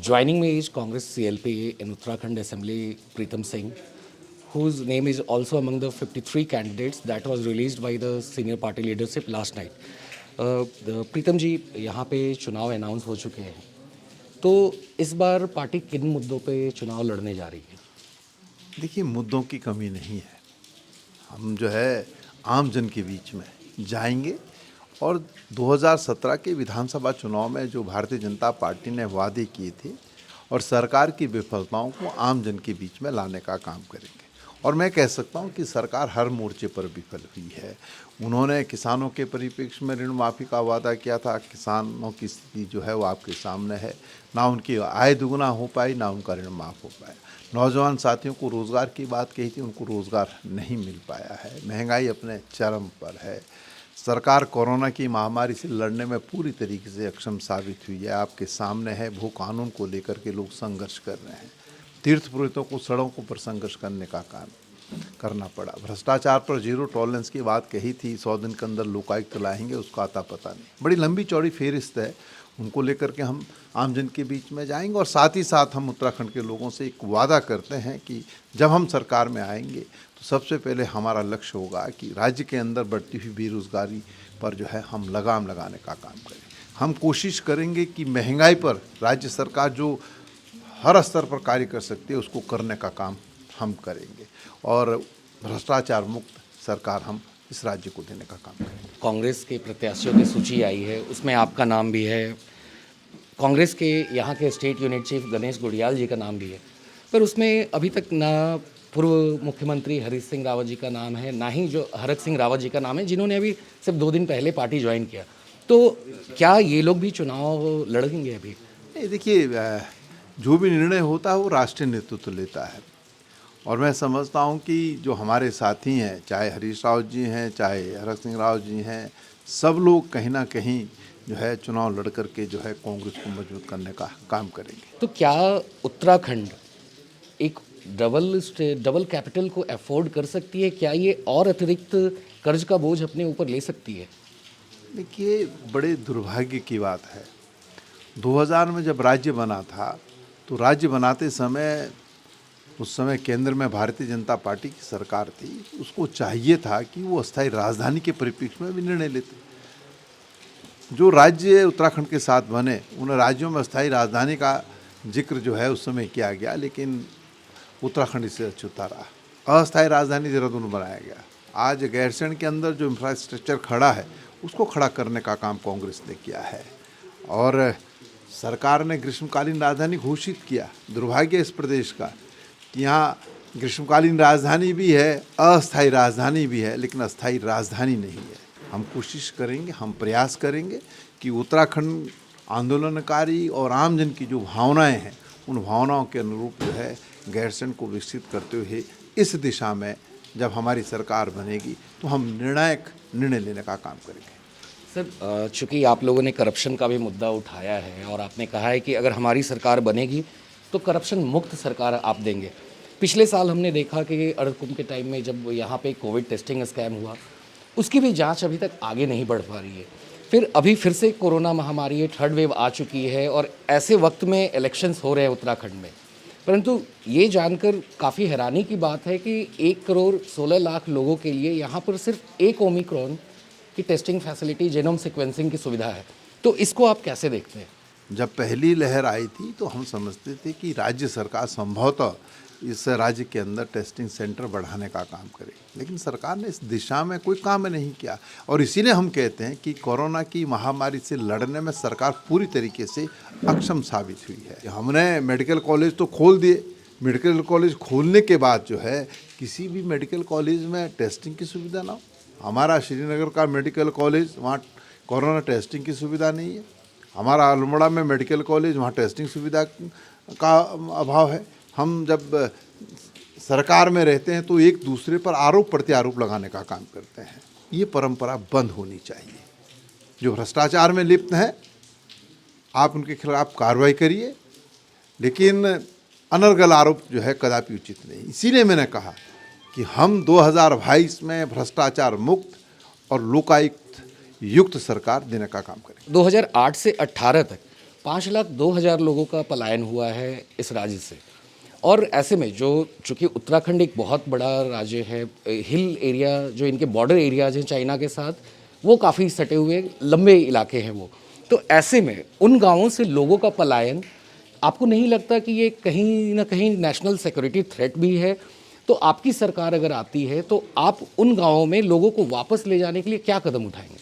Joining me is Congress CLP in Uttarakhand Assembly, Pritam Singh, whose name is also among the 53 candidates that was released by the senior party leadership last night. प्रीतम जी, यहाँ पे चुनाव announce हो चुके हैं, तो इस बार party किन मुद्दों पे चुनाव लड़ने जा रही है? देखिए, मुद्दों की कमी नहीं है। हम जो है आम जन के बीच में जाएंगे और 2017 के विधानसभा चुनाव में जो भारतीय जनता पार्टी ने वादे किए थे और सरकार की विफलताओं को आम जन के बीच में लाने का काम करेंगे। और मैं कह सकता हूं कि सरकार हर मोर्चे पर विफल हुई है। उन्होंने किसानों के परिप्रेक्ष्य में ऋण माफ़ी का वादा किया था। किसानों की स्थिति जो है वो आपके सामने है। ना उनकी आय दुगना हो पाई, ना उनका ऋण माफ़ हो पाया। नौजवान साथियों को रोज़गार की बात कही थी, उनको रोज़गार नहीं मिल पाया है। महंगाई अपने चरम पर है। सरकार कोरोना की महामारी से लड़ने में पूरी तरीके से अक्षम साबित हुई है। आपके सामने है, भू कानून को लेकर के लोग संघर्ष कर रहे हैं। तीर्थ पुरोहितों को सड़कों पर संघर्ष करने का काम करना पड़ा। भ्रष्टाचार पर जीरो टॉलरेंस की बात कही थी, 100 दिन के अंदर लोकायुक्त लाएंगे, उसका आता पता नहीं। बड़ी लंबी चौड़ी फेरिस्त है, उनको लेकर के हम आम जन के बीच में जाएंगे। और साथ ही साथ हम उत्तराखंड के लोगों से एक वादा करते हैं कि जब हम सरकार में आएंगे तो सबसे पहले हमारा लक्ष्य होगा कि राज्य के अंदर बढ़ती हुई बेरोजगारी पर जो है हम लगाम लगाने का काम करें। हम कोशिश करेंगे कि महंगाई पर राज्य सरकार जो हर स्तर पर कार्य कर सकती है उसको करने का काम हम करेंगे और भ्रष्टाचार मुक्त सरकार हम इस राज्य को देने का काम करेंगे। कांग्रेस के प्रत्याशियों की सूची आई है, उसमें आपका नाम भी है। कांग्रेस के यहाँ के स्टेट यूनिट चीफ गणेश गुड़ियाल जी का नाम भी है, पर उसमें अभी तक ना पूर्व मुख्यमंत्री हरीश सिंह रावत जी का नाम है, ना ही जो हरक सिंह रावत जी का नाम है, जिन्होंने अभी सिर्फ 2 दिन पहले पार्टी ज्वाइन किया। तो क्या ये लोग भी चुनाव लड़ेंगे अभी? नहीं, देखिए, जो भी निर्णय होता है वो राष्ट्रीय नेतृत्व लेता है। और मैं समझता हूँ कि जो हमारे साथी हैं, चाहे हरीश रावत जी हैं, चाहे हरक सिंह रावत जी हैं, सब लोग कहीं ना कहीं जो है चुनाव लड़ कर के जो है कांग्रेस को मजबूत करने का काम करेंगे। तो क्या उत्तराखंड एक डबल कैपिटल को अफोर्ड कर सकती है? क्या ये और अतिरिक्त कर्ज का बोझ अपने ऊपर ले सकती है? देखिए, बड़े दुर्भाग्य की बात है, 2000 में जब राज्य बना था तो राज्य बनाते समय उस समय केंद्र में भारतीय जनता पार्टी की सरकार थी। उसको चाहिए था कि वो अस्थायी राजधानी के परिप्रेक्ष्य में भी निर्णय लेते। जो राज्य उत्तराखंड के साथ बने उन राज्यों में अस्थायी राजधानी का जिक्र जो है उस समय किया गया, लेकिन उत्तराखंड इससे अछूता रहा। अस्थायी राजधानी देहरादून बनाया गया। आज गैरसैंण के अंदर जो इंफ्रास्ट्रक्चर खड़ा है उसको खड़ा करने का काम कांग्रेस ने किया है और सरकार ने ग्रीष्मकालीन राजधानी घोषित किया। दुर्भाग्य इस प्रदेश का कि यहाँ ग्रीष्मकालीन राजधानी भी है, अस्थायी राजधानी भी है, लेकिन अस्थायी राजधानी नहीं है। हम कोशिश करेंगे, हम प्रयास करेंगे कि उत्तराखंड आंदोलनकारी और आम जन की जो भावनाएं हैं उन भावनाओं के अनुरूप जो है गैरसैंण को विकसित करते हुए इस दिशा में जब हमारी सरकार बनेगी तो हम निर्णायक निर्णय लेने का काम करेंगे। सर, चूँकि आप लोगों ने करप्शन का भी मुद्दा उठाया है और आपने कहा है कि अगर हमारी सरकार बनेगी तो करप्शन मुक्त सरकार आप देंगे। पिछले साल हमने देखा कि अड़कुम के टाइम में जब यहाँ पे कोविड टेस्टिंग स्कैम हुआ, उसकी भी जांच अभी तक आगे नहीं बढ़ पा रही है। फिर अभी फिर से कोरोना महामारी है, थर्ड वेव आ चुकी है और ऐसे वक्त में इलेक्शंस हो रहे हैं उत्तराखंड में। परंतु ये जानकर काफ़ी हैरानी की बात है कि 1,16,00,000 लोगों के लिए यहाँ पर सिर्फ एक ओमिक्रॉन की टेस्टिंग फैसिलिटी, जेनोम सीक्वेंसिंग की सुविधा है। तो इसको आप कैसे देखते हैं? जब पहली लहर आई थी तो हम समझते थे कि राज्य सरकार संभवतः इस राज्य के अंदर टेस्टिंग सेंटर बढ़ाने का काम करे, लेकिन सरकार ने इस दिशा में कोई काम नहीं किया। और इसीलिए हम कहते हैं कि कोरोना की महामारी से लड़ने में सरकार पूरी तरीके से अक्षम साबित हुई है। हमने मेडिकल कॉलेज तो खोल दिए, मेडिकल कॉलेज खोलने के बाद जो है किसी भी मेडिकल कॉलेज में टेस्टिंग की सुविधा ना हो। हमारा श्रीनगर का मेडिकल कॉलेज, वहाँ कोरोना टेस्टिंग की सुविधा नहीं है। हमारा अल्मोड़ा में मेडिकल कॉलेज, वहाँ टेस्टिंग सुविधा का अभाव है। हम जब सरकार में रहते हैं तो एक दूसरे पर आरोप प्रत्यारोप लगाने का काम करते हैं। ये परंपरा बंद होनी चाहिए। जो भ्रष्टाचार में लिप्त हैं आप उनके खिलाफ कार्रवाई करिए, लेकिन अनर्गल आरोप जो है कदापि उचित नहीं। इसीलिए मैंने कहा कि हम 2022 में भ्रष्टाचार मुक्त और लोकायुक्त युक्त सरकार देने का काम करें। 2008 से 18 तक 5,02,000 लोगों का पलायन हुआ है इस राज्य से। और ऐसे में जो चूँकि उत्तराखंड एक बहुत बड़ा राज्य है, हिल एरिया जो इनके बॉर्डर एरियाज हैं चाइना के साथ, वो काफ़ी सटे हुए लंबे इलाके हैं वो। तो ऐसे में उन गाँवों से लोगों का पलायन, आपको नहीं लगता कि ये कहीं ना कहीं नेशनल सिक्योरिटी थ्रेट भी है? तो आपकी सरकार अगर आती है तो आप उन गाँवों में लोगों को वापस ले जाने के लिए क्या कदम उठाएंगे?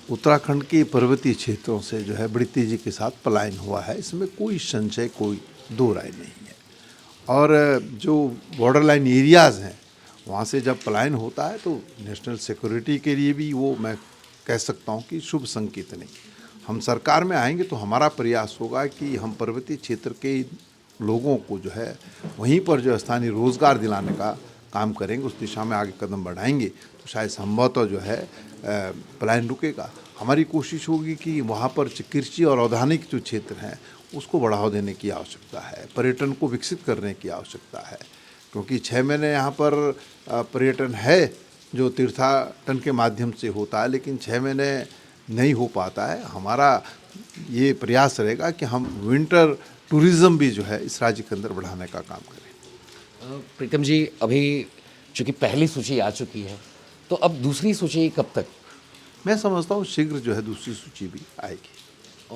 उत्तराखंड के पर्वतीय क्षेत्रों से जो है बड़ी तेजी के साथ पलायन हुआ है, इसमें कोई संशय, कोई दो राय नहीं है। और जो बॉर्डर लाइन एरियाज़ हैं वहाँ से जब पलायन होता है तो नेशनल सिक्योरिटी के लिए भी वो मैं कह सकता हूँ कि शुभ संकेत नहीं। हम सरकार में आएंगे तो हमारा प्रयास होगा कि हम पर्वतीय क्षेत्र के लोगों को जो है वहीं पर जो स्थानीय रोज़गार दिलाने का काम करेंगे, उस दिशा में आगे कदम बढ़ाएंगे तो शायद संभवतः जो है पलायन रुकेगा। हमारी कोशिश होगी कि वहाँ पर कृषि और औद्यानिक जो क्षेत्र हैं उसको बढ़ावा देने की आवश्यकता है, पर्यटन को विकसित करने की आवश्यकता है, क्योंकि 6 महीने यहाँ पर पर्यटन है जो तीर्थाटन के माध्यम से होता है, लेकिन 6 महीने नहीं हो पाता है। हमारा ये प्रयास रहेगा कि हम विंटर टूरिज़्म भी जो है इस राज्य के अंदर बढ़ाने का काम करें। प्रीतम जी, अभी चूँकि पहली सूची आ चुकी है तो अब दूसरी सूची कब तक? मैं समझता हूँ शीघ्र जो है दूसरी सूची भी आएगी।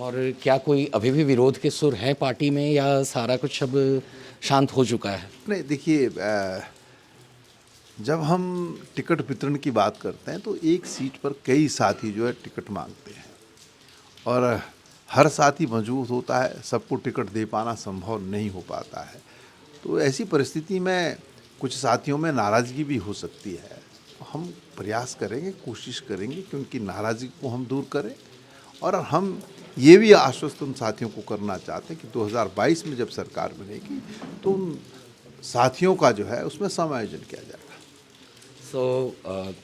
और क्या कोई अभी भी विरोध के सुर हैं पार्टी में या सारा कुछ अब शांत हो चुका है? नहीं, देखिए, जब हम टिकट वितरण की बात करते हैं तो एक सीट पर कई साथी जो है टिकट मांगते हैं और हर साथी मौजूद होता है, सबको टिकट दे पाना संभव नहीं हो पाता है। तो ऐसी परिस्थिति में कुछ साथियों में नाराज़गी भी हो सकती है। हम प्रयास करेंगे, कोशिश करेंगे कि उनकी नाराज़गी को हम दूर करें और हम ये भी आश्वस्त उन साथियों को करना चाहते हैं कि 2022 में जब सरकार बनेगी तो उन साथियों का जो है उसमें समायोजन किया जाएगा। So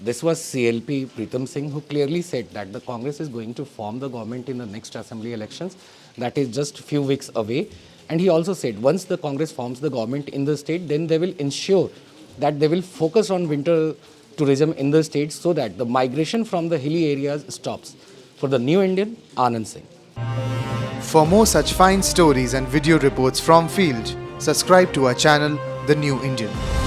this was CLP Pritam Singh who clearly said that the Congress is going to form the government in the next assembly elections, that is just few weeks away. And he also said once the Congress forms the government in the state, then they will ensure that they will focus on winter tourism in the state so that the migration from the hilly areas stops. For the New Indian, Anand Singh. For more such fine stories and video reports from field, subscribe to our channel, The New Indian.